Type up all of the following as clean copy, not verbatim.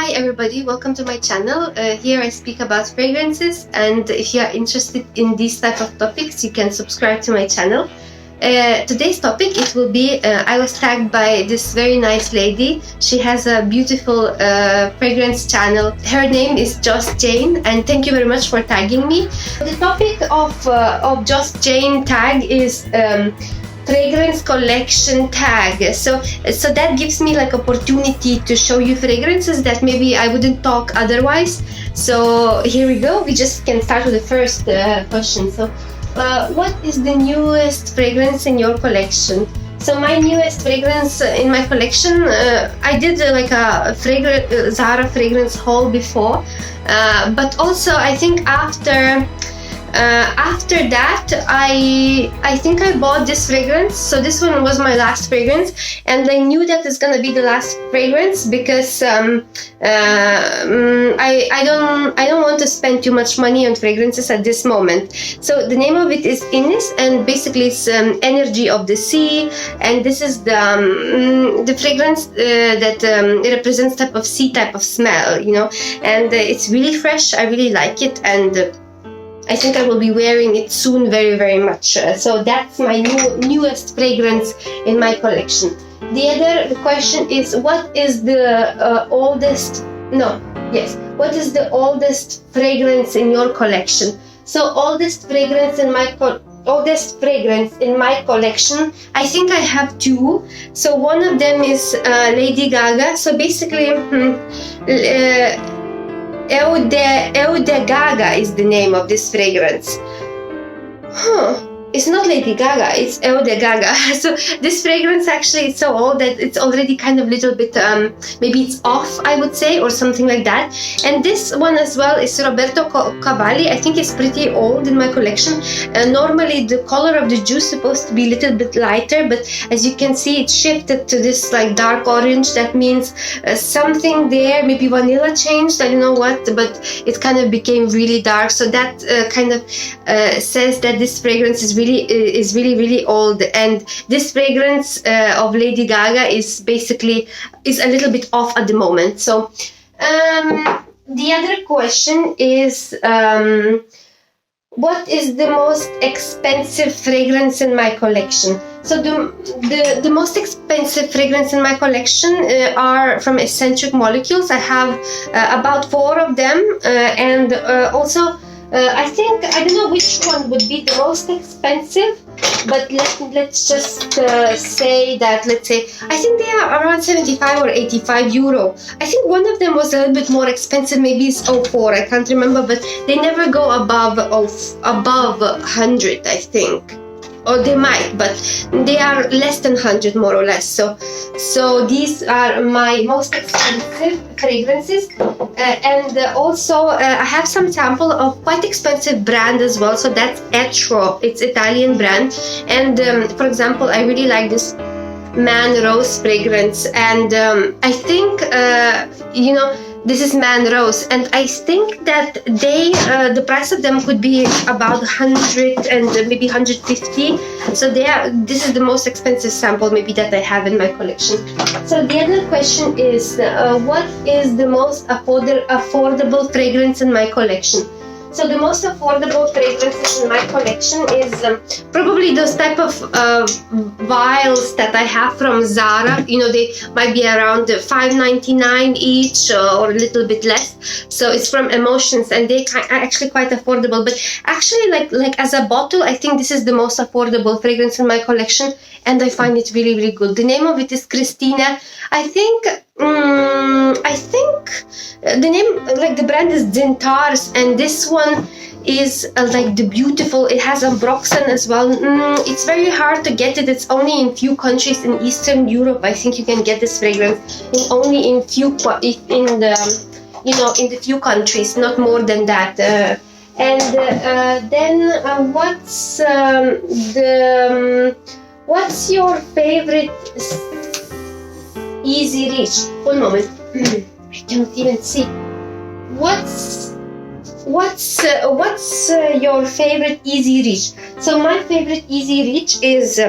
Hi everybody, welcome to my channel. Here I speak about fragrances, and if you are interested in these type of topics, you can subscribe to my channel. Today's topic, it will be, I was tagged by this very nice lady. She has a beautiful fragrance channel. Her name is Just Jane, and thank you very much for tagging me. The topic of Just Jane tag is fragrance collection tag. So that gives me like opportunity to show you fragrances that maybe I wouldn't talk otherwise. So here we go. We just can start with the first question. So what is the newest fragrance in your collection? So my newest fragrance in my collection, I did like a Zara fragrance haul before, but also I think after that I think I bought this fragrance. So this one was my last fragrance, and I knew that it's gonna be the last fragrance because I don't want to spend too much money on fragrances at this moment. So the name of it is Innis, and basically it's Energy of the Sea, and this is the fragrance that represents type of sea type of smell, you know, and it's really fresh. I really like it, and I think I will be wearing it soon very, very much. So that's my newest fragrance in my collection. The other question is, what is the what is the oldest fragrance in your collection? So oldest fragrance in my collection, I think I have two. So one of them is Lady Gaga. So basically Eau de Gaga is the name of this fragrance. It's not Lady Gaga, it's Eau de Gaga. So this fragrance actually is so old that it's already kind of little bit, maybe it's off, I would say, or something like that. And this one as well is Roberto Cavalli. I think it's pretty old in my collection. Normally the color of the juice is supposed to be a little bit lighter, but as you can see, it shifted to this like dark orange. That means something there, maybe vanilla changed, I don't know what, but it kind of became really dark. So that kind of says that this fragrance is really old, and this fragrance of Lady Gaga is a little bit off at the moment. So the other question is, what is the most expensive fragrance in my collection? So the most expensive fragrance in my collection are from Eccentric Molecules. I have about 4 of them, and also I think, I don't know which one would be the most expensive, but let's just say that, let's say, I think they are around 75 or 85 euro. I think one of them was a little bit more expensive, maybe it's 04, I can't remember, but they never go above 100, I think. Or they might, but they are less than 100 more or less. So these are my most expensive fragrances, and also I have some sample of quite expensive brand as well. So that's Etro, it's Italian brand, and for example, I really like this Man Rose fragrance, and I think you know, this is Man Rose, and I think that the price of them could be about 100 and maybe 150. So this is the most expensive sample maybe that I have in my collection. So the other question is, what is the most affordable fragrance in my collection? So the most affordable fragrances in my collection is probably those type of vials that I have from Zara. You know, they might be around $5.99 each or a little bit less. So it's from Emotions, and they are actually quite affordable. But actually, like as a bottle, I think this is the most affordable fragrance in my collection, and I find it really, really good. The name of it is Christina. I think the name, like the brand is Zintars, and this one is like the beautiful, it has Ambroxan as well. It's very hard to get it. It's only in few countries in Eastern Europe. I think you can get this fragrance only in few in the few countries, not more than that. Then what's your favorite easy reach? One moment. I can't even see. What's your favorite easy reach? So my favorite easy reach is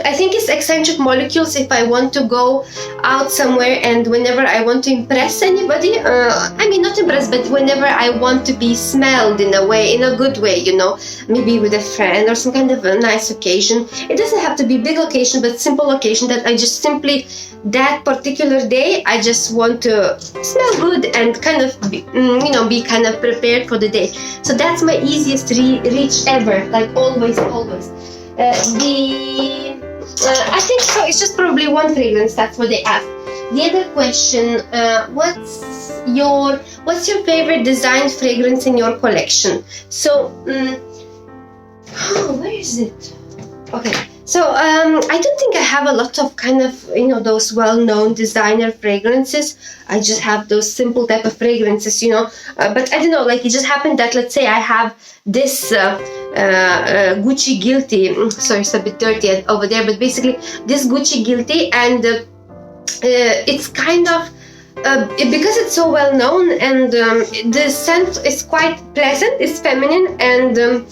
I think it's eccentric molecules if I want to go out somewhere and whenever I want to impress anybody, I mean not impress, but whenever I want to be smelled in a way, in a good way, you know, maybe with a friend or some kind of a nice occasion. It doesn't have to be big occasion, but simple occasion that I just simply, that particular day, I just want to smell good and kind of be, you know, be kind of prepared for the day. So that's my easiest reach ever, like always. I think so. It's just probably one fragrance. That's what they ask. The other question: what's your favorite design fragrance in your collection? So, where is it? Okay. So I don't think I have a lot of kind of, you know, those well-known designer fragrances. I just have those simple type of fragrances, you know. But I don't know, like it just happened that, let's say I have this Gucci Guilty. Sorry, it's a bit dirty over there, but basically this Gucci Guilty, and it's kind of because it's so well known, and the scent is quite pleasant. It's feminine, and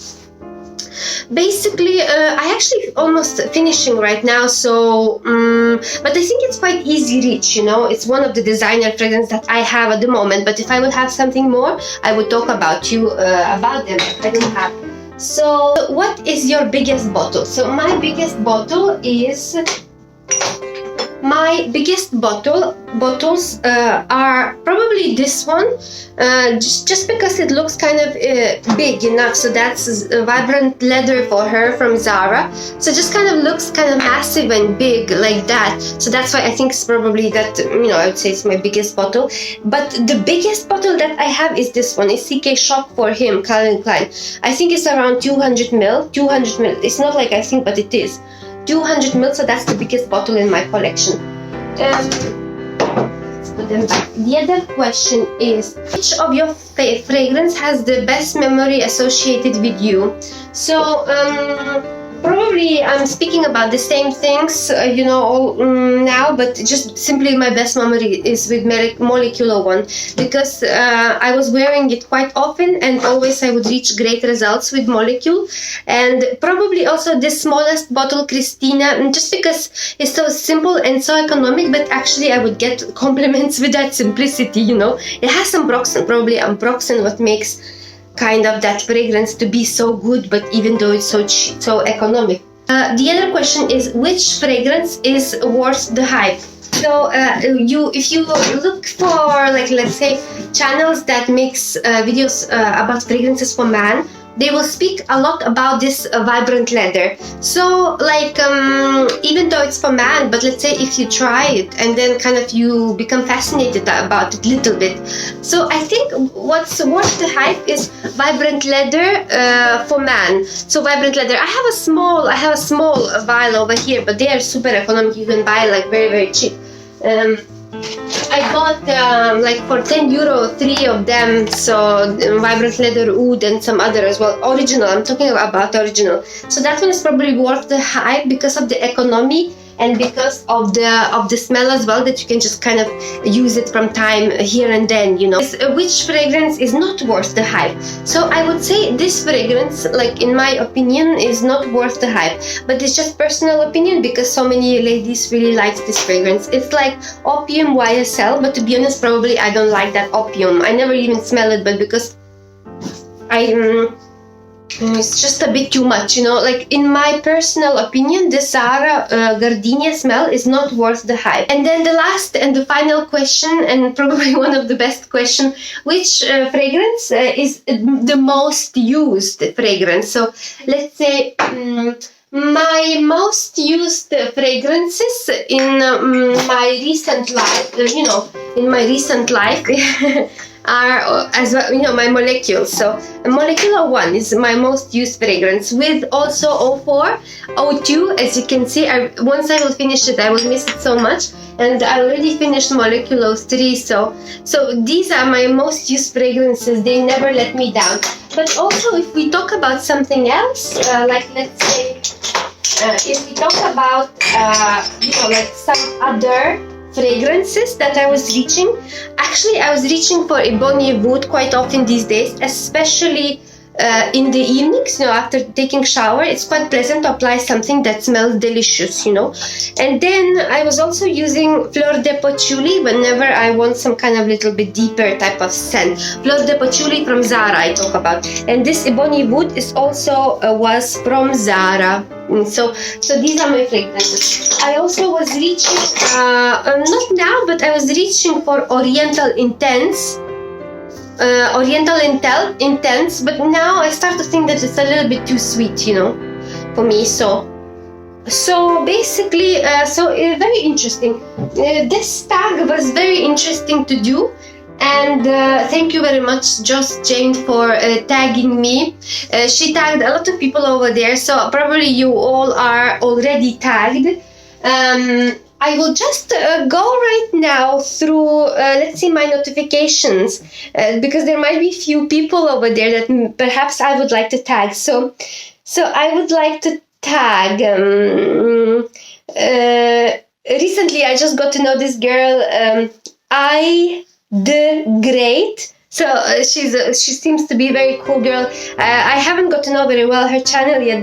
basically I actually almost finishing right now, so but I think it's quite easy reach, you know. It's one of the designer fragrances that I have at the moment, but if I would have something more, I would talk about you about them. I don't have. So what is your biggest bottle? So my biggest bottle is bottles are probably this one, just because it looks kind of big enough. So that's vibrant leather for her from Zara. So just kind of looks kind of massive and big like that. So that's why I think it's probably that, you know, I would say it's my biggest bottle. But the biggest bottle that I have is this one. It's CK Shock for him, Calvin Klein. I think it's around 200 ml. 200 ml. It's not like I think, but it is. 200 ml, so that's the biggest bottle in my collection. Let's put them back. The other question is, which of your fragrance has the best memory associated with you? So probably I'm speaking about the same things, you know, all now, but just simply my best memory is with Molecular one, because I was wearing it quite often and always I would reach great results with Molecule. And probably also this smallest bottle, Christina, just because it's so simple and so economic, but actually I would get compliments with that simplicity, you know. It has some Proxen, probably Proxen what makes kind of that fragrance to be so good, but even though it's so cheap, so economic. The other question is, which fragrance is worth the hype? So if you look for, like, let's say channels that makes videos about fragrances for man, they will speak a lot about this vibrant leather. So like even though it's for man, but let's say if you try it and then kind of you become fascinated about it a little bit. So I think what's worth the hype is vibrant leather for man. So vibrant leather. I have a small vial over here, but they are super economic. You can buy like very, very cheap. I bought like for 10 euro 3 of them. So vibrant leather oud and some other as well. Original, I'm talking about original. So that one is probably worth the hype because of the economy and because of the smell as well, that you can just kind of use it from time here and then, you know. Which fragrance is not worth the hype? So I would say this fragrance, like in my opinion, is not worth the hype, but it's just personal opinion because so many ladies really like this fragrance. It's like Opium YSL, but to be honest, probably I don't like that Opium. I never even smell it, but because it's just a bit too much, you know. Like in my personal opinion, the Zara Gardenia smell is not worth the hype. And then the last and the final question, and probably one of the best question, which fragrance is the most used fragrance? So let's say my most used fragrances in my recent life, are as well, you know, my molecules. So Molecular 1 is my most used fragrance, with also 04, 02. As you can see, once I will finish it, I will miss it so much, and I already finished Molecular 3. So these are my most used fragrances. They never let me down. But also, if we talk about something else, like let's say, if we talk about you know, like some other fragrances that I was reaching. Actually, I was reaching for Ebony Wood quite often these days, especially in the evenings, after taking shower, it's quite pleasant to apply something that smells delicious, And then I was also using Fleur de Patchouli whenever I want some kind of little bit deeper type of scent. Fleur de Patchouli from Zara I talk about. And this Ebony Wood is also was from Zara. So these are my fragrances. I also was reaching, not now, but I was reaching for Oriental Intense. Intense, but now I start to think that it's a little bit too sweet, for me. So basically, very interesting. This tag was very interesting to do. And thank you very much, Joss Jane, for tagging me. She tagged a lot of people over there, so probably you all are already tagged. I will just go right now through, let's see, my notifications, because there might be few people over there that perhaps I would like to tag. So I would like to tag. Recently, I just got to know this girl, The Great. So she seems to be a very cool girl. I haven't got to know very well her channel yet,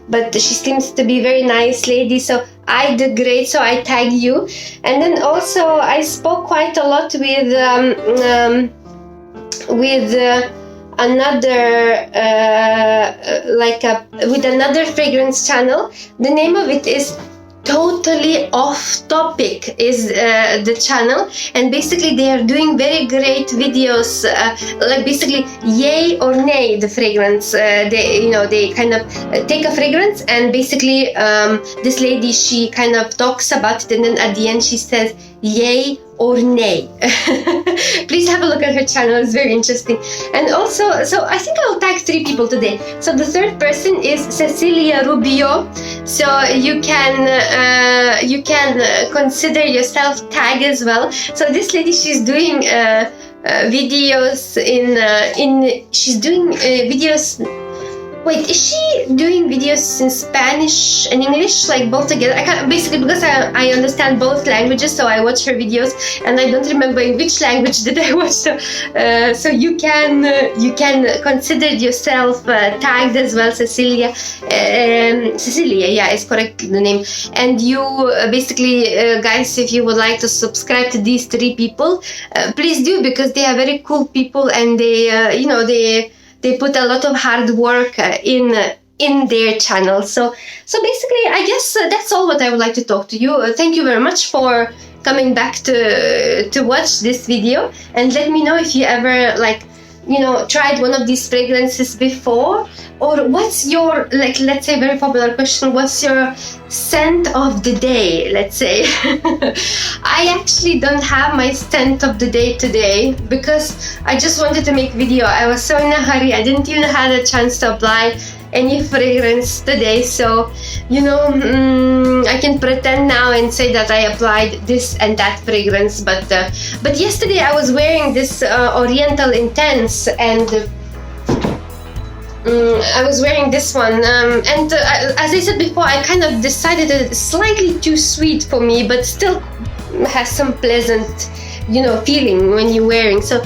but she seems to be a very nice lady. So The Great, so I tag you. And then also I spoke quite a lot with another fragrance channel. The name of it is Totally Off Topic is the channel, and basically they are doing very great videos, like basically yay or nay the fragrance. They kind of take a fragrance, and basically this lady, she kind of talks about it, and then at the end she says yay or nay. Please have a look at her channel, it's very interesting. And also, so I think I'll tag 3 people today. So the third person is Cecilia Rubio. So you can consider yourself tagged as well. So this lady, she's doing videos she's doing videos. Wait, is she doing videos in Spanish and English, like both together? I can't, basically, because I understand both languages, so I watch her videos, and I don't remember in which language did I watch. So you can consider yourself tagged as well, Cecilia. Cecilia, yeah, is correct the name. And you basically, guys, if you would like to subscribe to these 3 people, please do, because they are very cool people, and they put a lot of hard work in their channel. So basically, I guess that's all what I would like to talk to you. Thank you very much for coming back to watch this video, and let me know if you ever tried one of these fragrances before, or what's your, let's say, very popular question, what's your scent of the day, let's say. I actually don't have my scent of the day today, because I just wanted to make video. I was so in a hurry, I didn't even have a chance to apply any fragrance today. So I can pretend now and say that I applied this and that fragrance, but yesterday I was wearing this Oriental Intense, and I was wearing this one, and as I said before, I kind of decided that it's slightly too sweet for me, but still has some pleasant feeling when you're wearing. So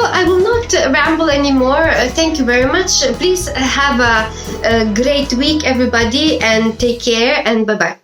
I will not ramble anymore. Thank you very much. Please have a great week, everybody, and take care, and bye bye.